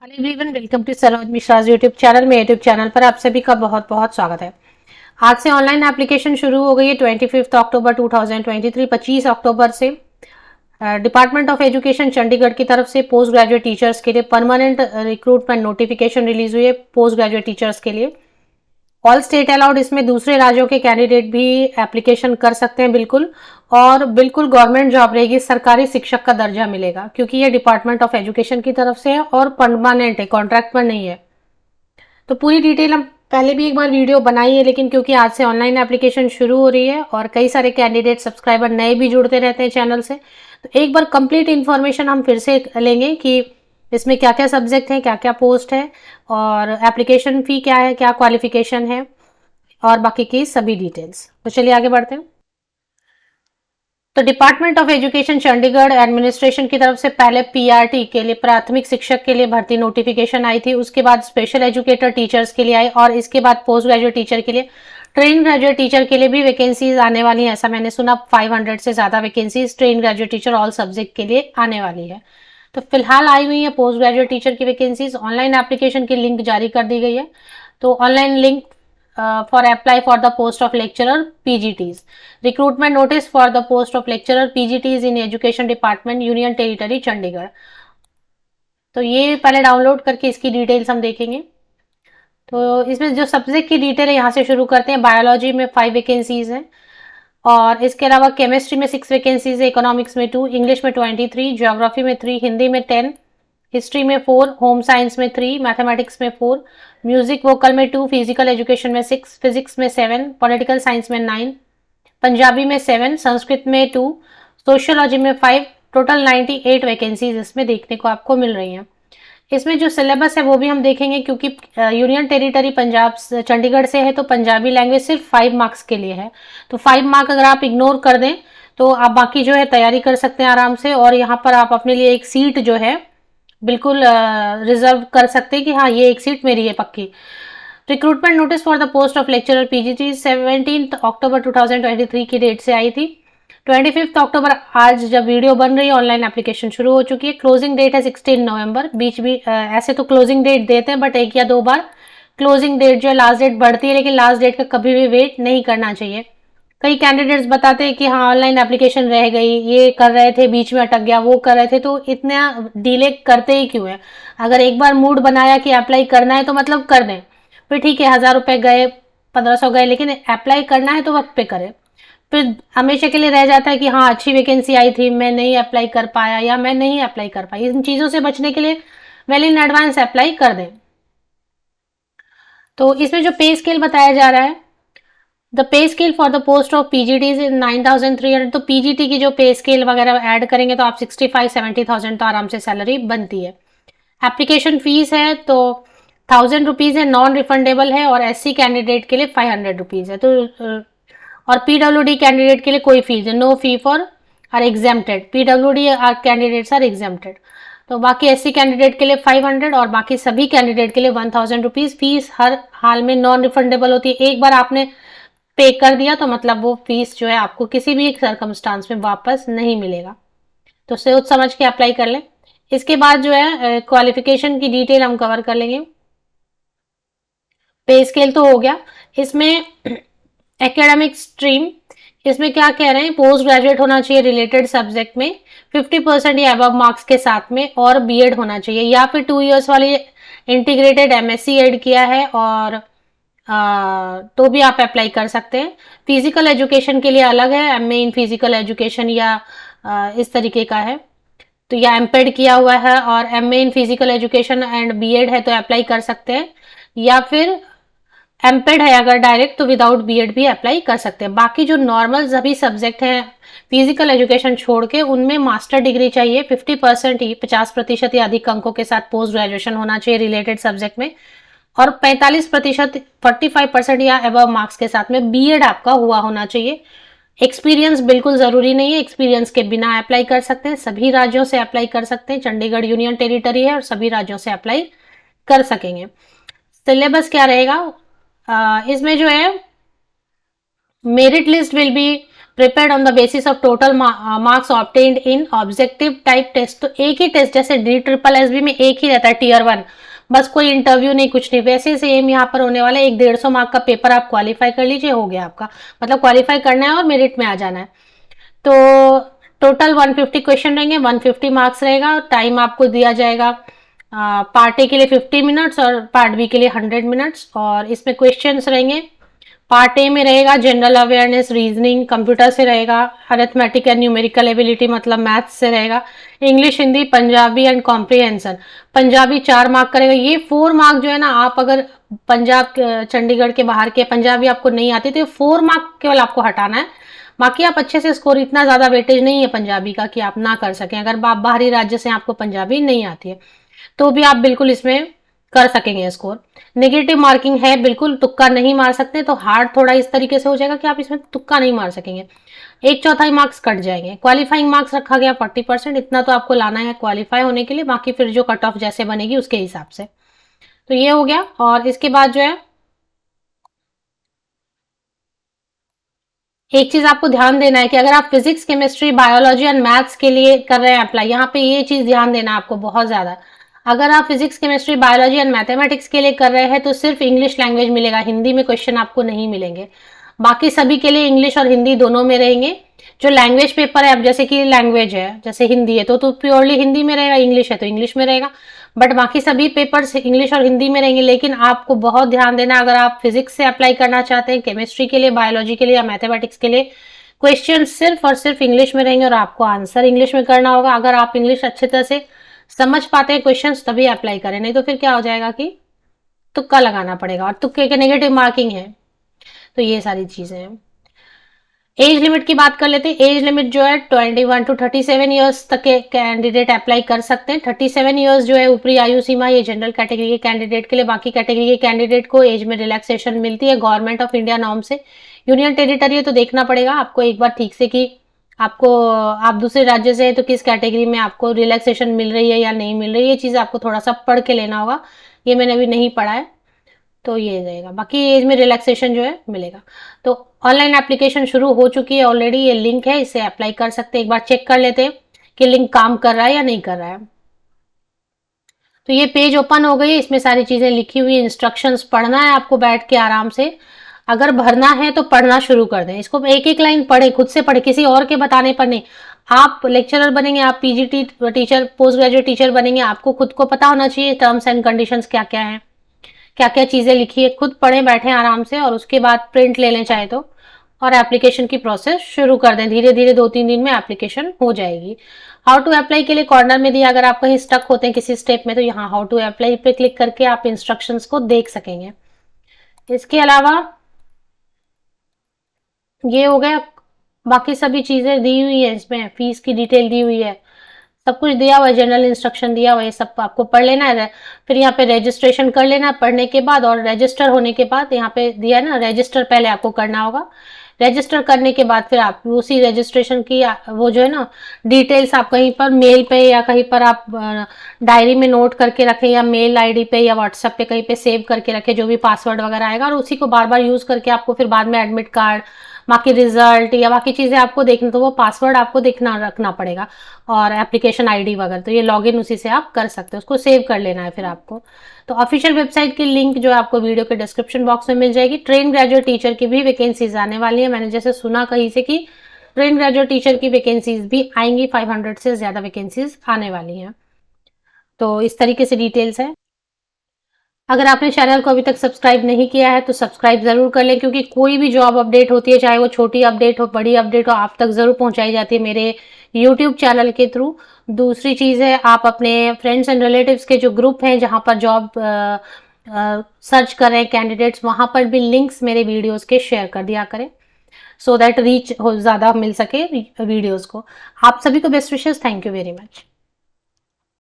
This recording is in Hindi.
Hello everyone, welcome to Saroj Mishra's YouTube channel. में यूट्यूब चैनल पर आप सभी का बहुत बहुत स्वागत है। आज से ऑनलाइन एप्लीकेशन शुरू हो गई है 25 अक्टूबर 2023, 25 अक्टूबर से डिपार्टमेंट ऑफ एजुकेशन चंडीगढ़ की तरफ से पोस्ट ग्रेजुएट टीचर्स के लिए परमानेंट रिक्रूटमेंट नोटिफिकेशन रिलीज हुई है। पोस्ट ग्रेजुएट टीचर्स के लिए ऑल स्टेट अलाउड, इसमें दूसरे राज्यों के कैंडिडेट भी एप्लीकेशन कर सकते हैं बिल्कुल। और बिल्कुल गवर्नमेंट जॉब रहेगी, सरकारी शिक्षक का दर्जा मिलेगा क्योंकि ये डिपार्टमेंट ऑफ एजुकेशन की तरफ से है और परमानेंट है, कॉन्ट्रैक्ट पर नहीं है। तो पूरी डिटेल हम पहले भी एक बार वीडियो बनाई है, लेकिन क्योंकि आज से ऑनलाइन एप्लीकेशन शुरू हो रही है और कई सारे कैंडिडेट सब्सक्राइबर नए भी जुड़ते रहते हैं चैनल से, तो एक बार कंप्लीट इन्फॉर्मेशन हम फिर से लेंगे कि इसमें क्या क्या सब्जेक्ट है, क्या क्या पोस्ट है और एप्लीकेशन फ़ी क्या है, क्या क्वालिफिकेशन है और बाकी की सभी डिटेल्स। तो चलिए आगे बढ़ते हैं। तो department of education Chandigarh administration की तरफ से पहले पीआरटी के लिए, प्राथमिक शिक्षक के लिए भर्ती नोटिफिकेशन आई थी। उसके बाद स्पेशल एजुकेटर टीचर्स के लिए आई और इसके बाद पोस्ट ग्रेजुएट टीचर के लिए, ट्रेन ग्रेजुएट टीचर के लिए भी वैकेंसीज आने वाली है। ऐसा मैंने सुना 500 से ज़्यादा vacancies train graduate teacher all subject के लिए आने वाली है। तो फिलहाल आई हुई है पोस्ट ग्रेजुएट टीचर की वैकेंसीज। ऑनलाइन एप्लीकेशन की लिंक जारी कर दी गई है। तो online link for apply for the post of lecturer PGTs. Recruitment notice for the post of lecturer PGTs in Education Department, Union Territory, Chandigarh. तो ये पहले डाउनलोड करके इसकी डिटेल्स हम देखेंगे। तो इसमें जो सब्जेक्ट की डिटेल है यहाँ से शुरू करते हैं। बायोलॉजी में 5 वैकेंसीज हैं और इसके अलावा केमिस्ट्री में 6 वैकेंसीज है, इकोनॉमिक्स में 2, इंग्लिश में 23, ज्योग्राफी में 3, हिंदी में 10, हिस्ट्री में 4, होम साइंस में 3, मैथमेटिक्स में 4, म्यूजिक वोकल में 2, फिजिकल एजुकेशन में 6, फिजिक्स में 7, पॉलिटिकल साइंस में 9, पंजाबी में 7, संस्कृत में 2, सोशियोलॉजी में 5। टोटल 98 वैकेंसीज इसमें देखने को आपको मिल रही हैं। इसमें जो सिलेबस है वो भी हम देखेंगे क्योंकि यूनियन टेरिटरी पंजाब चंडीगढ़ से है, तो पंजाबी लैंग्वेज सिर्फ 5 मार्क्स के लिए है। तो 5 मार्क अगर आप इग्नोर कर दें तो आप बाकी जो है तैयारी कर सकते हैं आराम से, और यहाँ पर आप अपने लिए एक सीट जो है बिल्कुल रिजर्व कर सकते हैं कि हाँ ये एक सीट मेरी है पक्की। Recruitment notice for the post of lecturer PGT 17 अक्टूबर 2023 की डेट से आई थी। 25 अक्टूबर आज जब वीडियो बन रही है ऑनलाइन एप्लीकेशन शुरू हो चुकी है। क्लोजिंग डेट है 16 नवंबर। बीच भी ऐसे तो क्लोजिंग डेट देते हैं बट एक या दो बार क्लोजिंग डेट जो है लास्ट डेट बढ़ती है, लेकिन लास्ट डेट का कभी भी वेट नहीं करना चाहिए। कई कैंडिडेट्स बताते हैं कि हाँ ऑनलाइन एप्लीकेशन रह गई, ये कर रहे थे बीच में अटक गया, वो कर रहे थे, तो इतना डिले करते ही क्यों है। अगर एक बार मूड बनाया कि अप्लाई करना है तो मतलब कर दें, फिर ठीक है 1000 रुपये गए, 1500 गए, लेकिन अप्लाई करना है तो वक्त पे करें। फिर हमेशा के लिए रह जाता है कि हाँ अच्छी वैकेंसी आई थी, मैं नहीं अप्लाई कर पाया या मैं नहीं अप्लाई कर पाई। इन चीज़ों से बचने के लिए वेल इन एडवांस अप्लाई कर दें। तो इसमें जो पे स्केल बताया जा रहा है, the pay scale for the post of PGT is 9300। तो पीजीटी की जो पे स्केल वगैरह ऐड करेंगे तो आप 65-70,000 तो आराम से सैलरी बनती है। एप्लीकेशन फीस है तो 1000 रुपीज़ है, नॉन रिफंडेबल है, और एससी कैंडिडेट के लिए 500 रुपीज़ है। तो और पीडब्ल्यूडी कैंडिडेट के लिए कोई फीस है, no fee for are exempted. PWD are candidates are exempted. तो बाकी एससी कैंडिडेट के लिए 500 और बाकी सभी कैंडिडेट के लिए 1000 रुपीज़। फीस हर हाल में नॉन रिफंडेबल होती है। एक बार आपने पे कर दिया तो मतलब वो फीस जो है आपको किसी भी सर्कमस्टांस में वापस नहीं मिलेगा। तो सोच समझ के अप्लाई कर लें। इसके बाद जो है क्वालिफिकेशन की डिटेल हम कवर कर लेंगे। पे स्केल तो हो गया। इसमें एकेडमिक स्ट्रीम, इसमें क्या कह रहे हैं, पोस्ट ग्रेजुएट होना चाहिए रिलेटेड सब्जेक्ट में 50% या अबव मार्क्स के साथ में, और बीएड होना चाहिए या फिर 2 इयर्स वाली इंटीग्रेटेड एमएससी एड किया है और तो भी आप अप्लाई कर सकते हैं। फिजिकल एजुकेशन के लिए अलग है, एमए इन फिजिकल एजुकेशन या इस तरीके का है तो, या एमपेड किया हुआ है और MA in physical education and BEd है तो अप्लाई कर सकते हैं, या फिर एमपेड है अगर डायरेक्ट तो विदाउट बीएड भी अप्लाई कर सकते हैं। बाकी जो नॉर्मल सभी सब्जेक्ट हैं फिजिकल एजुकेशन छोड़ के, उनमें मास्टर डिग्री चाहिए 50% ही, 50% या अधिक अंकों के साथ पोस्ट ग्रेजुएशन होना चाहिए रिलेटेड सब्जेक्ट में, और 45% 45% या अबव मार्क्स के साथ में बीएड आपका हुआ होना चाहिए। एक्सपीरियंस बिल्कुल जरूरी नहीं है, एक्सपीरियंस के बिना अप्लाई कर सकते हैं। सभी राज्यों से अप्लाई कर सकते हैं, चंडीगढ़ यूनियन टेरिटरी है और सभी राज्यों से अप्लाई कर सकेंगे। सिलेबस क्या रहेगा, इसमें जो है merit list will be prepared on the basis of total marks obtained in objective type test. तो एक ही टेस्ट, जैसे DSSS में एक ही रहता है टियर 1, बस कोई इंटरव्यू नहीं, कुछ नहीं, वैसे सेम यहाँ पर होने वाला है। एक 150 मार्क का पेपर आप क्वालिफाई कर लीजिए, हो गया आपका, मतलब क्वालिफाई करना है और मेरिट में आ जाना है। तो टोटल 150 क्वेश्चन रहेंगे, 150 मार्क्स रहेगा। टाइम आपको दिया जाएगा पार्ट ए के लिए 50 मिनट्स और पार्ट बी के लिए 100 मिनट्स। और इसमें क्वेश्चंस रहेंगे, पार्ट ए में रहेगा जनरल अवेयरनेस, रीजनिंग, कंप्यूटर से रहेगा, अरिथमेटिक एंड न्यूमेरिकल एबिलिटी मतलब मैथ्स से रहेगा, English, Hindi, Punjabi and comprehension. Punjabi 4 mark करेगा। ये 4 मार्क जो है ना, आप अगर पंजाब चंडीगढ़ के बाहर के पंजाबी आपको नहीं आती तो 4 मार्क केवल आपको हटाना है। बाकी आप अच्छे से स्कोर, इतना ज्यादा वेटेज नहीं है पंजाबी का कि आप ना कर सकें। अगर आप बाहरी राज्य से आपको पंजाबी नहीं आती है तो भी आप बिल्कुल इसमें कर सकेंगे स्कोर। नेगेटिव मार्किंग है, बिल्कुल तुक्का नहीं मार सकते, तो हार्ड थोड़ा इस तरीके से हो जाएगा कि आप इसमें तुक्का नहीं मार सकेंगे। 1/4 मार्क्स कट जाएंगे। क्वालिफाइंग मार्क्स रखा गया 40%, इतना तो आपको लाना है क्वालिफाई होने के लिए, बाकी फिर जो कट ऑफ जैसे बनेगी उसके हिसाब से। तो ये हो गया। और इसके बाद जो है, एक चीज आपको ध्यान देना है कि अगर आप physics, chemistry, biology and maths के लिए कर रहे हैं अप्लाई, यहाँ पे ये चीज ध्यान देना है आपको बहुत ज्यादा। अगर आप physics, chemistry, biology and mathematics के लिए कर रहे हैं तो सिर्फ इंग्लिश लैंग्वेज मिलेगा, हिंदी में क्वेश्चन आपको नहीं मिलेंगे। बाकी सभी के लिए इंग्लिश और हिंदी दोनों में रहेंगे। जो लैंग्वेज पेपर है, अब जैसे कि लैंग्वेज है, जैसे हिंदी है तो प्योरली हिंदी में रहेगा, इंग्लिश है तो इंग्लिश में रहेगा, बट बाकी सभी पेपर्स इंग्लिश और हिंदी में रहेंगे। लेकिन आपको बहुत ध्यान देना, अगर आप फिजिक्स से अप्लाई करना चाहते हैं, केमिस्ट्री के लिए, बायोलॉजी के लिए या मैथमेटिक्स के लिए, क्वेश्चन सिर्फ और सिर्फ इंग्लिश में रहेंगे और आपको आंसर इंग्लिश में करना होगा। अगर आप इंग्लिश अच्छे तरह से समझ पाते हैं क्वेश्चंस तभी अप्लाई करें, नहीं तो फिर क्या हो जाएगा कि तुक्का लगाना पड़ेगा, और तुक्के के नेगेटिव मार्किंग है। तो ये सारी चीजें हैं। एज लिमिट की बात कर लेते हैं। एज लिमिट जो है 21 to 37 ईयर्स तक के कैंडिडेट अप्लाई कर सकते हैं। 37 ईयर्स जो है ऊपरी आयु सीमा, ये जनरल कैटेगरी के कैंडिडेट के लिए। बाकी कैटेगरी के कैंडिडेट को एज में रिलैक्सेशन मिलती है गवर्नमेंट ऑफ इंडिया नॉर्म से। यूनियन टेरिटरी है तो देखना पड़ेगा आपको एक बार ठीक से कि आपको, आप दूसरे राज्य से है तो किस कैटेगरी में आपको रिलैक्सेशन मिल रही है या नहीं मिल रही है, ये चीज आपको थोड़ा सा पढ़ के लेना होगा। ये मैंने अभी नहीं पढ़ा है तो ये रहेगा। बाकी एज में रिलैक्सेशन जो है मिलेगा। तो ऑनलाइन एप्लीकेशन शुरू हो चुकी है ऑलरेडी, ये लिंक है, इसे अप्लाई कर सकते हैं। एक बार चेक कर लेते हैं कि लिंक काम कर रहा है या नहीं कर रहा है। तो ये पेज ओपन हो गई है, इसमें सारी चीजें लिखी हुई, इंस्ट्रक्शंस पढ़ना है आपको बैठ के आराम से। अगर भरना है तो पढ़ना शुरू कर दें, इसको एक एक लाइन पढ़े, खुद से पढ़े, किसी और के बताने पर नहीं। आप लेक्चरर बनेंगे, आप PGT teacher, post graduate teacher बनेंगे, आपको खुद को पता होना चाहिए टर्म्स एंड कंडीशंस क्या क्या है, क्या क्या चीजें लिखी है। खुद पढ़ें बैठे आराम से, और उसके बाद प्रिंट ले लें चाहे तो, और एप्लीकेशन की प्रोसेस शुरू कर दें। धीरे धीरे 2-3 दिन में एप्लीकेशन हो जाएगी। हाउ टू अप्लाई के लिए कॉर्नर में दिया, अगर आप कहीं स्टक होते हैं किसी स्टेप में तो यहाँ हाउ टू अप्लाई पे क्लिक करके आप इंस्ट्रक्शंस को देख सकेंगे। इसके अलावा ये हो गया, बाकी सभी चीजें दी हुई है, इसमें फीस की डिटेल दी हुई है, सब कुछ दिया हुआ है, जनरल इंस्ट्रक्शन दिया हुआ है, ये सब आपको पढ़ लेना है। फिर यहाँ पे रजिस्ट्रेशन कर लेना पढ़ने के बाद, और रजिस्टर होने के बाद यहाँ पे दिया है ना, रजिस्टर पहले आपको करना होगा। रजिस्टर करने के बाद फिर आप उसी रजिस्ट्रेशन की वो जो है ना डिटेल्स, आप कहीं पर मेल पे या कहीं पर आप डायरी में नोट करके रखें, या मेल आईडी पे या व्हाट्सएप पे कहीं पे सेव करके रखें, जो भी पासवर्ड वगैरह आएगा, और उसी को बार बार यूज करके आपको फिर बाद में एडमिट कार्ड, बाकी रिजल्ट या बाकी चीजें आपको देखना, तो वो पासवर्ड आपको देखना रखना पड़ेगा, और एप्लीकेशन आईडी वगैरह, तो ये लॉगिन उसी से आप कर सकते हो, उसको सेव कर लेना है फिर आपको। तो ऑफिशियल वेबसाइट की लिंक जो है आपको वीडियो के डिस्क्रिप्शन बॉक्स में मिल जाएगी। ट्रेन ग्रेजुएट टीचर की भी वैकेंसीज आने वाली है, मैंने जैसे सुना कहीं से कि ट्रेन ग्रेजुएट टीचर की वैकेंसीज भी आएंगी, 500 से ज्यादा वैकेंसीज आने वाली हैं। तो इस तरीके से डिटेल्स है। अगर आपने चैनल को अभी तक सब्सक्राइब नहीं किया है तो सब्सक्राइब जरूर कर लें, क्योंकि कोई भी जॉब अपडेट होती है, चाहे वो छोटी अपडेट हो बड़ी अपडेट हो, आप तक जरूर पहुंचाई जाती है मेरे यूट्यूब चैनल के थ्रू। दूसरी चीज़ है, आप अपने फ्रेंड्स एंड रिलेटिव्स के जो ग्रुप हैं जहां पर जॉब सर्च कर रहे हैं कैंडिडेट्स, वहां पर भी लिंक्स मेरे वीडियोज़ के शेयर कर दिया करें, सो दैट रीच ज़्यादा मिल सके वीडियोज़ को। आप सभी को best wishes, thank you very much.